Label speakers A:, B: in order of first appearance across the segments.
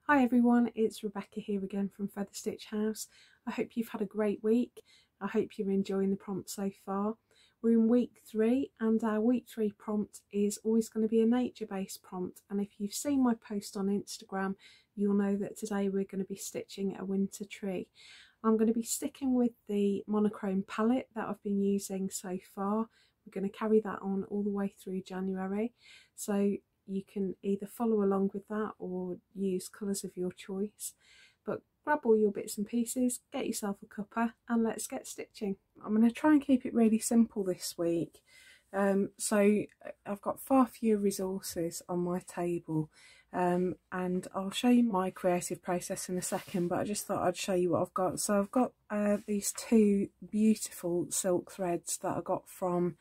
A: Hi everyone, it's Rebecca here again from Featherstitch House. I hope you've had a great week. I hope you're enjoying the prompt so far. We're in week 3 and our week 3 prompt is always going to be a nature-based prompt, and if you've seen my post on Instagram you'll know that today we're going to be stitching a winter tree. I'm going to be sticking with the monochrome palette that I've been using so far. We're going to carry that on all the way through January, so you can either follow along with that or use colours of your choice. But grab all your bits and pieces, get yourself a cuppa and let's get stitching. I'm going to try and keep it really simple this week. So I've got far fewer resources on my table, and I'll show you my creative process in a second, but I just thought I'd show you what I've got. So I've got these two beautiful silk threads that I got from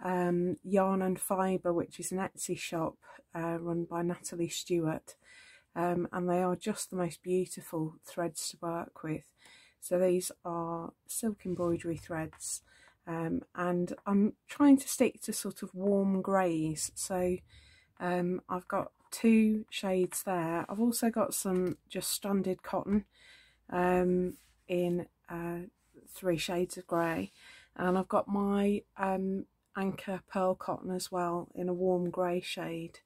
A: Yarn and Fibre, which is an Etsy shop run by Natalie Stewart, and they are just the most beautiful threads to work with. So these are silk embroidery threads, and I'm trying to stick to sort of warm greys. So I've got 2 shades there. I've also got some just stranded cotton in 3 shades of grey, and I've got my Anchor pearl cotton as well in a warm grey shade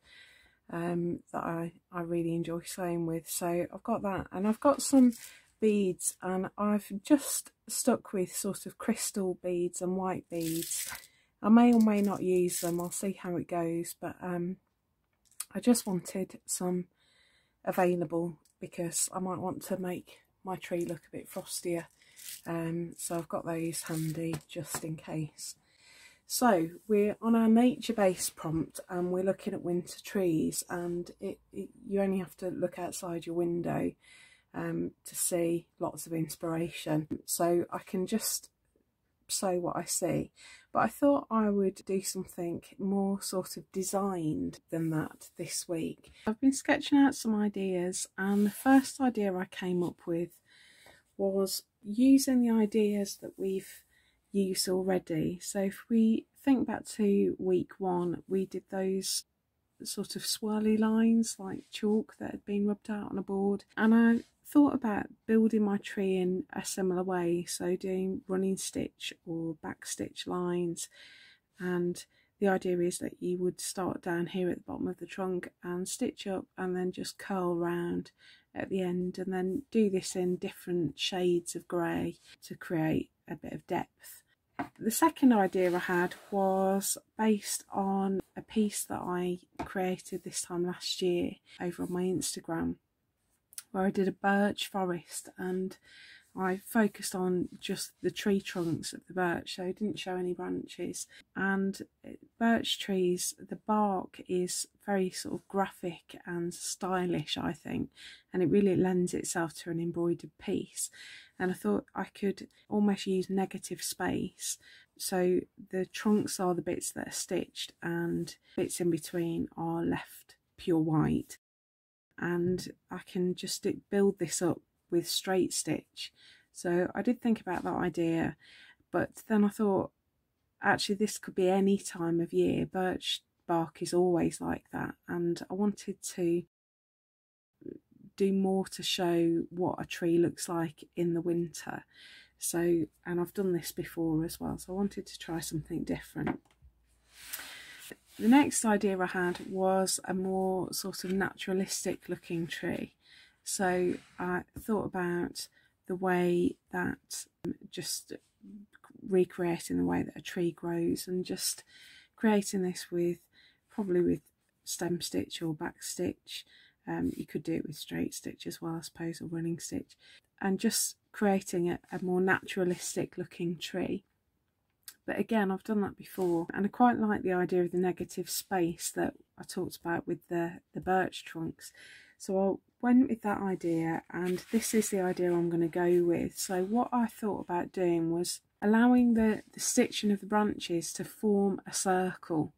A: that I really enjoy sewing with. So I've got that, and I've got some beads, and I've just stuck with sort of crystal beads and white beads. I may or may not use them, I'll see how it goes, but I just wanted some available because I might want to make my tree look a bit frostier, so I've got those handy just in case. So we're on our nature-based prompt and we're looking at winter trees, and you only have to look outside your window to see lots of inspiration. So I can just sew what I see, but I thought I would do something more sort of designed than that this week. I've been sketching out some ideas, and the first idea I came up with was using the ideas that we've used already. So if we think back to week 1, we did those sort of swirly lines like chalk that had been rubbed out on a board, and I thought about building my tree in a similar way, so doing running stitch or back stitch lines. And the idea is that you would start down here at the bottom of the trunk and stitch up and then just curl round at the end, and then do this in different shades of grey to create a bit of depth. The second idea I had was based on a piece that I created this time last year over on my Instagram, where I did a birch forest, and I focused on just the tree trunks of the birch, so I didn't show any branches. And birch trees, the bark is very sort of graphic and stylish, I think, and it really lends itself to an embroidered piece. And I thought I could almost use negative space, so the trunks are the bits that are stitched and bits in between are left pure white, and I can just build this up with straight stitch. So I did think about that idea, but then I thought actually this could be any time of year. Birch bark is always like that, and I wanted to do more to show what a tree looks like in the winter. So, and I've done this before as well, so I wanted to try something different. The next idea I had was a more sort of naturalistic looking tree. So I thought about the way that just recreating the way that a tree grows, and just creating this with probably with stem stitch or back stitch. You could do it with straight stitch as well, I suppose, or running stitch, and just creating a more naturalistic looking tree. But again, I've done that before, and I quite like the idea of the negative space that I talked about with the birch trunks. So I went with that idea, and this is the idea I'm going to go with. So what I thought about doing was allowing the stitching of the branches to form a circle.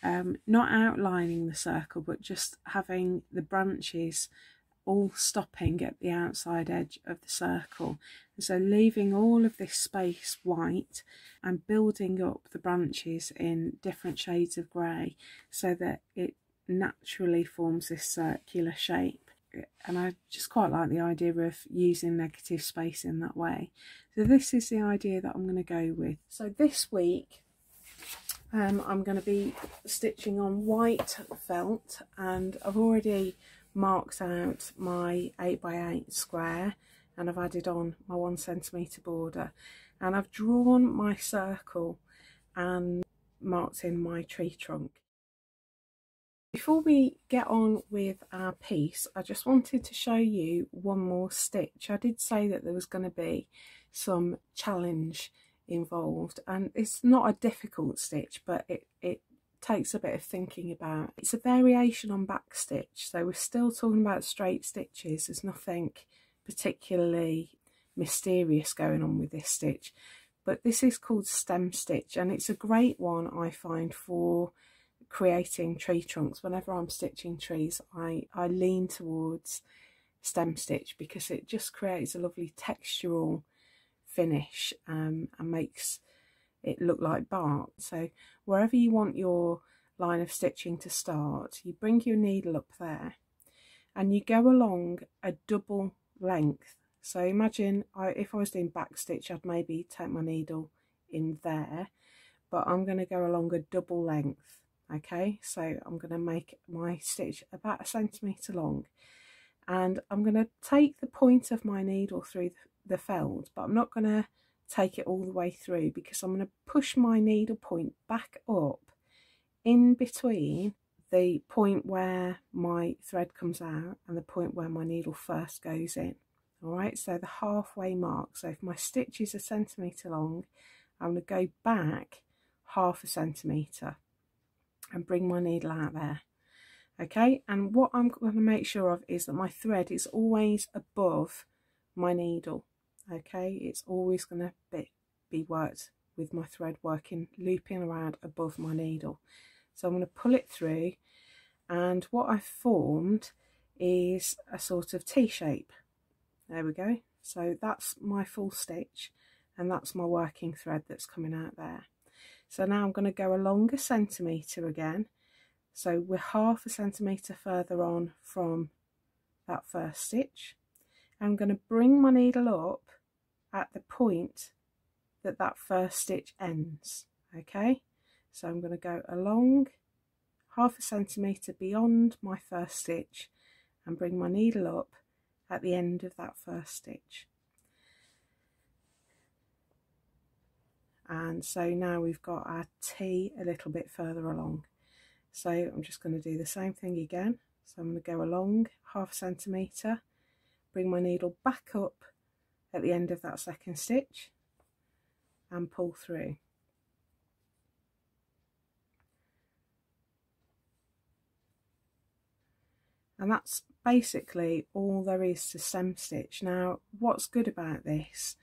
A: Not outlining the circle, but just having the branches all stopping at the outside edge of the circle. And so leaving all of this space white and building up the branches in different shades of grey so that it naturally forms this circular shape. and I just quite like the idea of using negative space in that way. So this is the idea that I'm going to go with. So this week I'm going to be stitching on white felt, and I've already marked out my 8x8 square, and I've added on my 1 centimetre border, and I've drawn my circle and marked in my tree trunk. Before we get on with our piece, I just wanted to show you one more stitch. I did say that there was going to be some challenge involved, and it's not a difficult stitch, but it takes a bit of thinking about. It's a variation on back stitch, so we're still talking about straight stitches. There's nothing particularly mysterious going on with this stitch, but this is called stem stitch, and it's a great one, I find, for creating tree trunks. Whenever I'm stitching trees, I lean towards stem stitch because it just creates a lovely textural finish and makes it look like bark. So wherever you want your line of stitching to start, you bring your needle up there and you go along a double length. So imagine if I was doing back stitch, I'd maybe take my needle in there, but I'm going to go along a double length. Okay, so I'm going to make my stitch about 1 centimetre long, and I'm going to take the point of my needle through the felt, but I'm not going to take it all the way through because I'm going to push my needle point back up in between the point where my thread comes out and the point where my needle first goes in. Alright, so the halfway mark. So if my stitch is 1 centimetre long, I'm going to go back 1/2 centimetre and bring my needle out there. Okay, and what I'm going to make sure of is that my thread is always above my needle. Okay, it's always going to be worked with my thread working, looping around above my needle. So I'm going to pull it through, and what I've formed is a sort of T shape. There we go. So that's my full stitch, and that's my working thread that's coming out there. So now I'm going to go along 1 centimetre again. So we're 1/2 centimetre further on from that first stitch. I'm going to bring my needle up at the point that that first stitch ends. Okay, so I'm going to go along 1/2 centimetre beyond my first stitch and bring my needle up at the end of that first stitch. And so now we've got our T a little bit further along. So I'm just going to do the same thing again. So I'm going to go along 1/2 centimetre, bring my needle back up at the end of that second stitch and pull through. And that's basically all there is to stem stitch. Now, what's good about this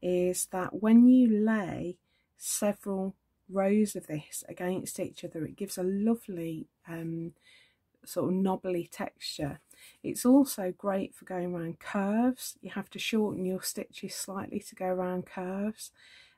A: is that when you lay several rows of this against each other, it gives a lovely sort of knobbly texture. It's also great for going around curves. You have to shorten your stitches slightly to go around curves,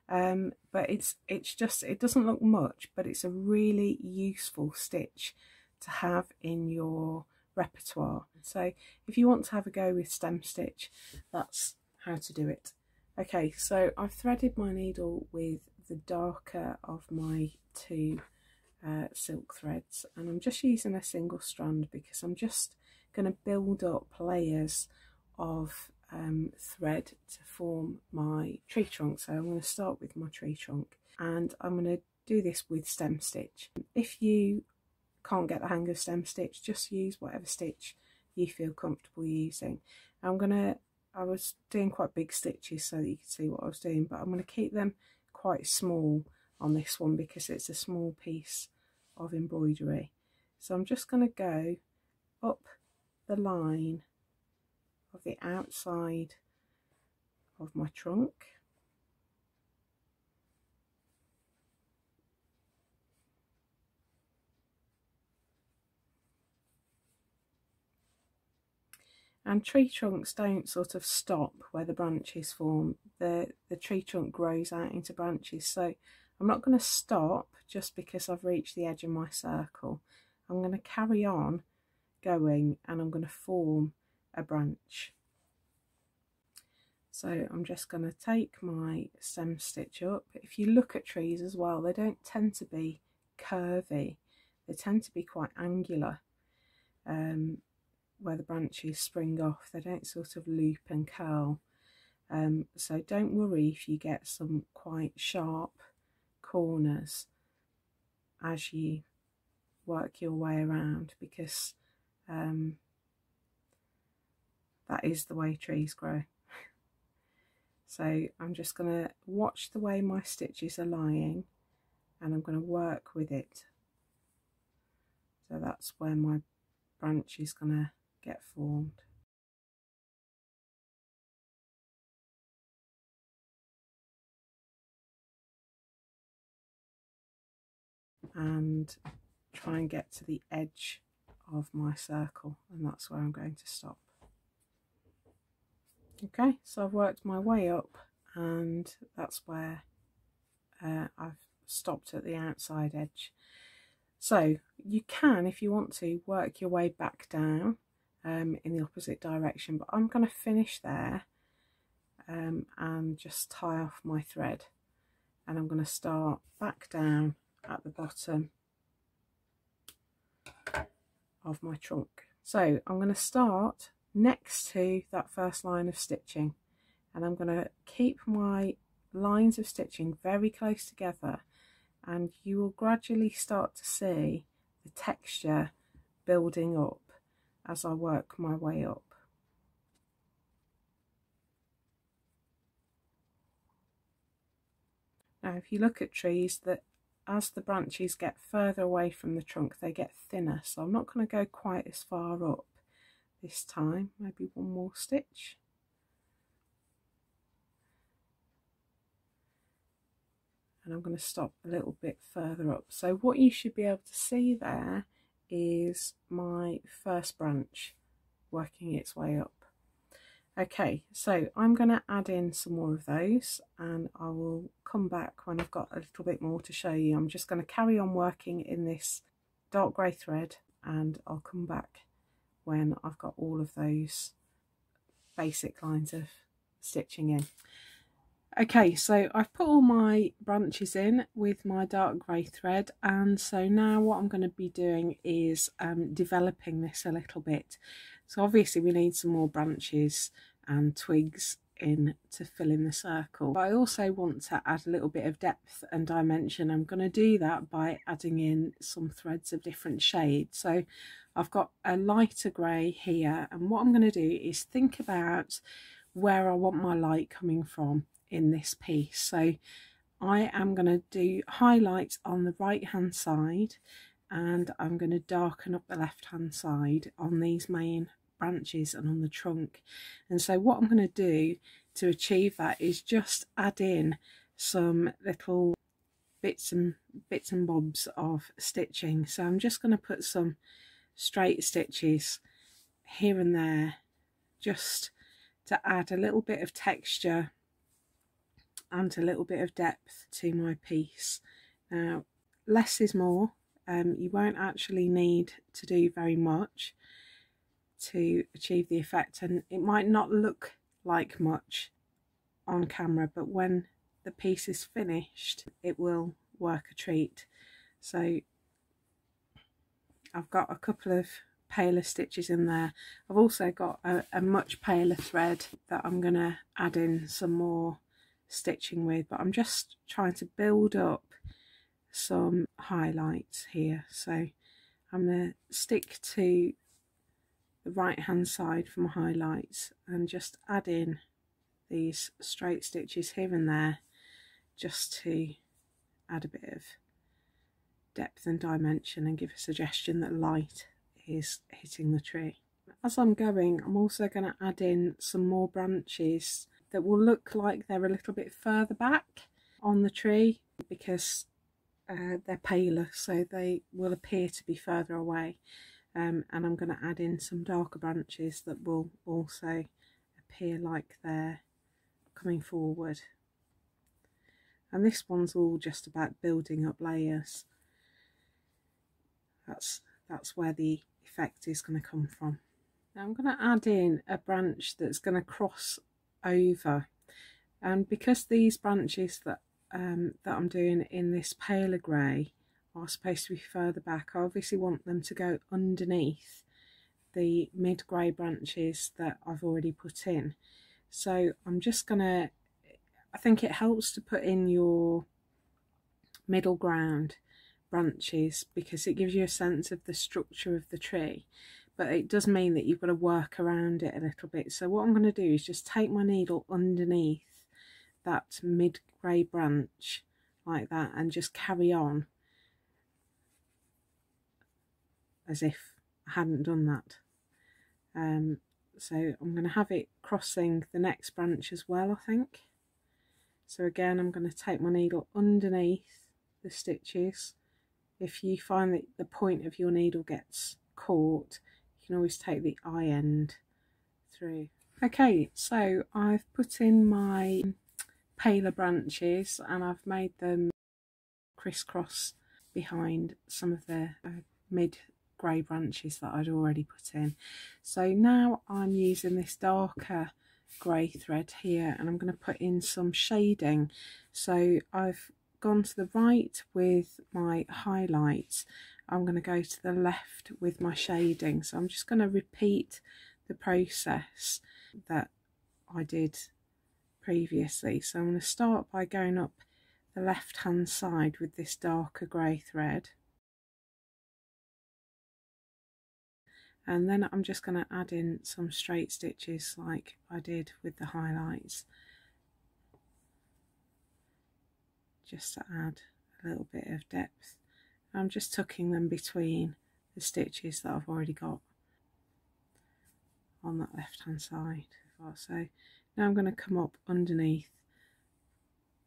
A: but it doesn't look much, but it's a really useful stitch to have in your repertoire. So if you want to have a go with stem stitch, that's how to do it. Okay, so I've threaded my needle with the darker of my two silk threads, and I'm just using a single strand because I'm just going to build up layers of thread to form my tree trunk. So I'm going to start with my tree trunk, and I'm going to do this with stem stitch. If you can't get the hang of stem stitch, just use whatever stitch you feel comfortable using. I was doing quite big stitches so that you can see what I was doing, but I'm going to keep them quite small on this one because it's a small piece of embroidery. So I'm just going to go up the line of the outside of my trunk, and tree trunks don't sort of stop where the branches form. The tree trunk grows out into branches, so I'm not going to stop just because I've reached the edge of my circle. I'm going to carry on going, and I'm going to form a branch. So I'm just going to take my stem stitch up. If you look at trees as well, they don't tend to be curvy, they tend to be quite angular, where the branches spring off. They don't sort of loop and curl. So don't worry if you get some quite sharp corners as you work your way around, because that is the way trees grow. So I'm just going to watch the way my stitches are lying, and I'm going to work with it. So that's where my branch is going to get formed. And try and get to the edge of my circle, and that's where I'm going to stop. Okay, so I've worked my way up, and that's where I've stopped at the outside edge. So you can, if you want to, work your way back down in the opposite direction, but I'm going to finish there and just tie off my thread, and I'm going to start back down at the bottom of my trunk. So I'm going to start next to that first line of stitching, and I'm going to keep my lines of stitching very close together, and you will gradually start to see the texture building up as I work my way up. Now if you look at trees, that as the branches get further away from the trunk, they get thinner, so I'm not going to go quite as far up this time. Maybe one more stitch. And I'm going to stop a little bit further up. So what you should be able to see there is my first branch working its way up. Okay, so I'm going to add in some more of those, and I will come back when I've got a little bit more to show you. I'm just going to carry on working in this dark grey thread, and I'll come back when I've got all of those basic lines of stitching in. Okay, so I've put all my branches in with my dark grey thread, and so now what I'm going to be doing is developing this a little bit. So obviously we need some more branches and twigs in to fill in the circle, but I also want to add a little bit of depth and dimension. I'm going to do that by adding in some threads of different shades. So I've got a lighter grey here, and what I'm going to do is think about where I want my light coming from in this piece. So I am going to do highlights on the right hand side, and I'm going to darken up the left hand side on these main branches and on the trunk. And so what I'm going to do to achieve that is just add in some little bits and bobs of stitching. So I'm just going to put some straight stitches here and there just to add a little bit of texture and a little bit of depth to my piece. Now less is more. You won't actually need to do very much to achieve the effect, and it might not look like much on camera, but when the piece is finished it will work a treat. So I've got a couple of paler stitches in there. I've also got a much paler thread that I'm going to add in some more stitching with, but I'm just trying to build up some highlights here. So I'm going to stick to the right hand side for my highlights and just add in these straight stitches here and there just to add a bit of depth and dimension and give a suggestion that light is hitting the tree. As I'm going, I'm also going to add in some more branches that will look like they're a little bit further back on the tree because they're paler, so they will appear to be further away. And I'm going to add in some darker branches that will also appear like they're coming forward. And this one's all just about building up layers. That's where the effect is going to come from. Now I'm going to add in a branch that's going to cross over, and because these branches that I'm doing in this paler grey are supposed to be further back, I obviously want them to go underneath the mid grey branches that I've already put in. So I'm just gonna, I think it helps to put in your middle ground branches because it gives you a sense of the structure of the tree, but it does mean that you've got to work around it a little bit. So what I'm going to do is just take my needle underneath that mid grey branch like that and just carry on as if I hadn't done that. So I'm going to have it crossing the next branch as well, I think. So again, I'm going to take my needle underneath the stitches. If you find that the point of your needle gets caught, you can always take the eye end through. Okay, so I've put in my paler branches and I've made them crisscross behind some of the mid grey branches that I'd already put in. So now I'm using this darker grey thread here and I'm going to put in some shading. So I've gone to the right with my highlights, I'm going to go to the left with my shading. So I'm just going to repeat the process that I did previously. So I'm going to start by going up the left hand side with this darker grey thread, and then I'm just going to add in some straight stitches like I did with the highlights, just to add a little bit of depth. I'm just tucking them between the stitches that I've already got on that left hand side. So now I'm going to come up underneath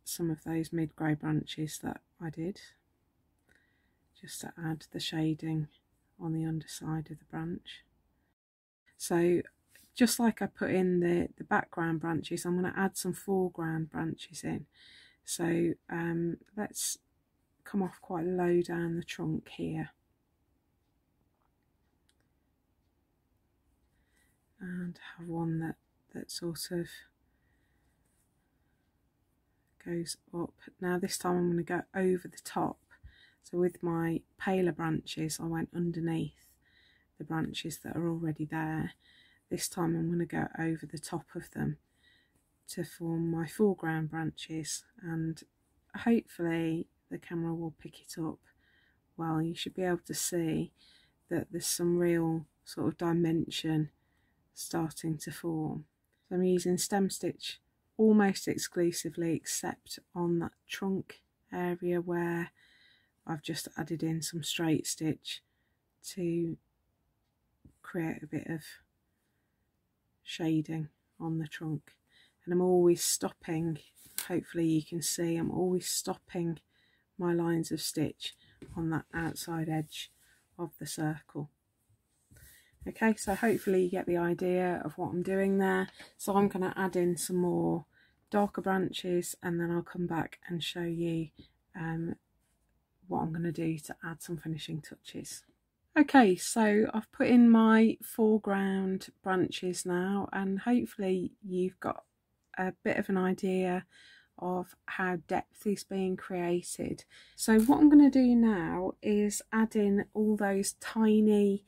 A: some of those mid grey branches that I did, just to add the shading on the underside of the branch. So just like I put in the background branches, I'm going to add some foreground branches in. So let's come off quite low down the trunk here and have one that sort of goes up. Now this time I'm going to go over the top. So with my paler branches I went underneath the branches that are already there. This time I'm going to go over the top of them to form my foreground branches, and hopefully the camera will pick it up well. You should be able to see that there's some real sort of dimension starting to form. So I'm using stem stitch almost exclusively, except on that trunk area where I've just added in some straight stitch to create a bit of shading on the trunk. And I'm always stopping, hopefully you can see, I'm always stopping my lines of stitch on that outside edge of the circle. Okay, so hopefully you get the idea of what I'm doing there. So I'm going to add in some more darker branches and then I'll come back and show you what I'm going to do to add some finishing touches. Okay, so I've put in my foreground branches now, and hopefully you've got a bit of an idea of how depth is being created. So what I'm going to do now is add in all those tiny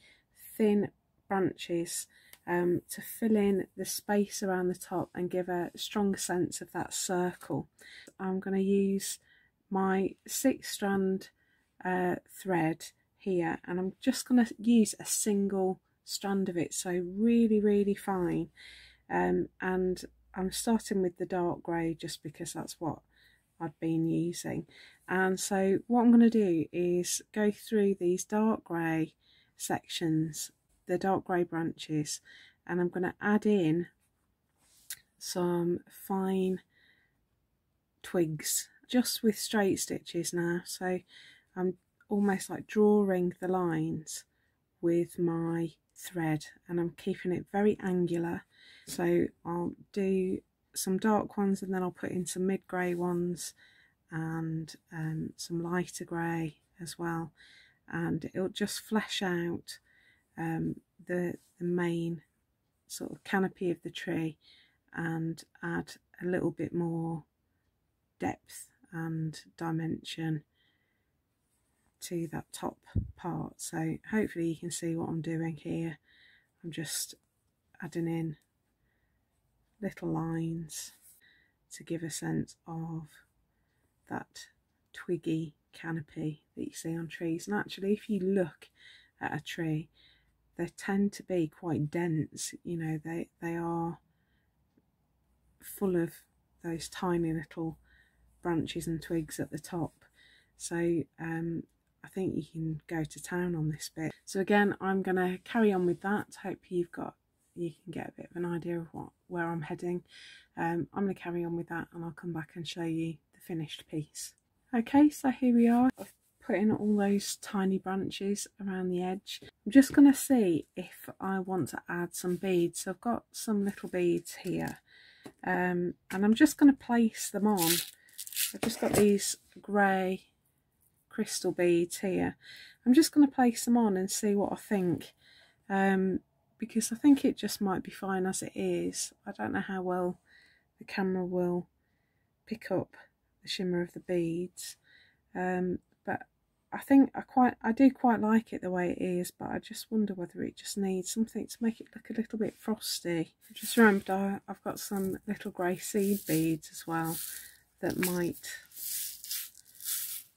A: thin branches to fill in the space around the top and give a stronger sense of that circle. I'm going to use my 6-strand thread here, and I'm just going to use a single strand of it, so really fine, and I'm starting with the dark grey just because that's what I'd been using. And so what I'm going to do is go through these dark grey sections, the dark grey branches, and I'm going to add in some fine twigs just with straight stitches now. So I'm almost like drawing the lines with my thread and I'm keeping it very angular. So I'll do some dark ones and then I'll put in some mid grey ones and some lighter grey as well, and it'll just flesh out the main sort of canopy of the tree and add a little bit more depth and dimension to that top part. So hopefully you can see what I'm doing here. I'm just adding in little lines to give a sense of that twiggy canopy that you see on trees. And actually, if you look at a tree, they tend to be quite dense, you know, they are full of those tiny little branches and twigs at the top. So I think you can go to town on this bit. So again, I'm going to carry on with that. Hope you can get a bit of an idea of where I'm heading. I'm going to carry on with that, and I'll come back and show you the finished piece. Okay, so here we are. I've put in all those tiny branches around the edge. I'm just going to see if I want to add some beads. So I've got some little beads here, and I'm just going to place them on. I've just got these grey crystal beads here. I'm just going to place them on and see what I think, because I think it just might be fine as it is. I don't know how well the camera will pick up the shimmer of the beads, but I think I do quite like it the way it is, but I just wonder whether it just needs something to make it look a little bit frosty. I just remembered I've got some little grey seed beads as well that might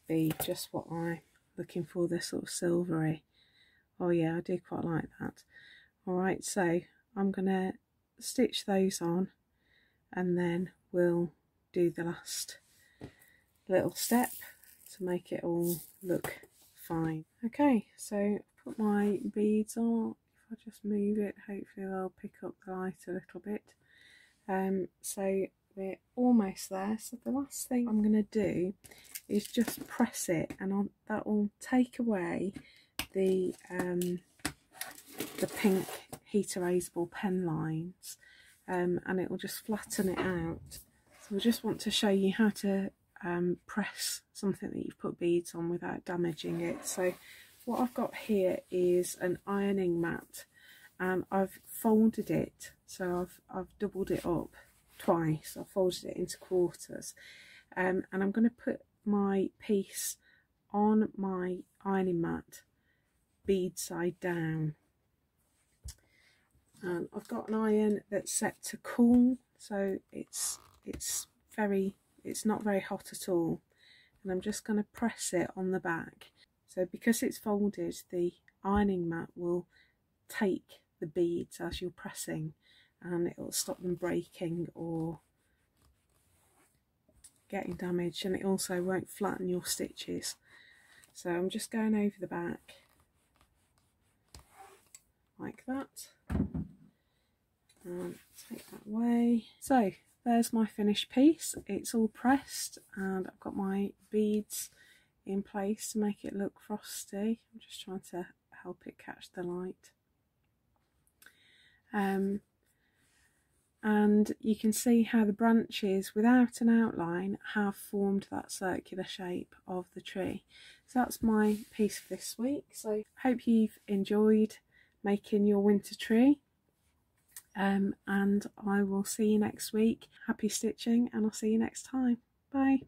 A: be just what I'm looking for. They're sort of silvery. Oh yeah, I do quite like that. Alright, so I'm going to stitch those on, and then we'll do the last little step to make it all look fine. Okay, so put my beads on. If I just move it, hopefully they'll pick up the light a little bit. So we're almost there. So the last thing I'm going to do is just press it, and that will take away the pink heat erasable pen lines, and it will just flatten it out. So I just want to show you how to press something that you've put beads on without damaging it. So what I've got here is an ironing mat, and I've folded it, so I've doubled it up twice. I've folded it into quarters, and I'm going to put my piece on my ironing mat bead side down. And I've got an iron that's set to cool, so it's not very hot at all, and I'm just going to press it on the back. So because it's folded, the ironing mat will take the beads as you're pressing, and it will stop them breaking or getting damaged, and it also won't flatten your stitches. So I'm just going over the back like that, and take that away. So there's my finished piece. It's all pressed, and I've got my beads in place to make it look frosty. I'm just trying to help it catch the light. And you can see how the branches without an outline have formed that circular shape of the tree. So that's my piece for this week. So hope you've enjoyed making your winter tree, and I will see you next week. Happy stitching, and I'll see you next time. Bye.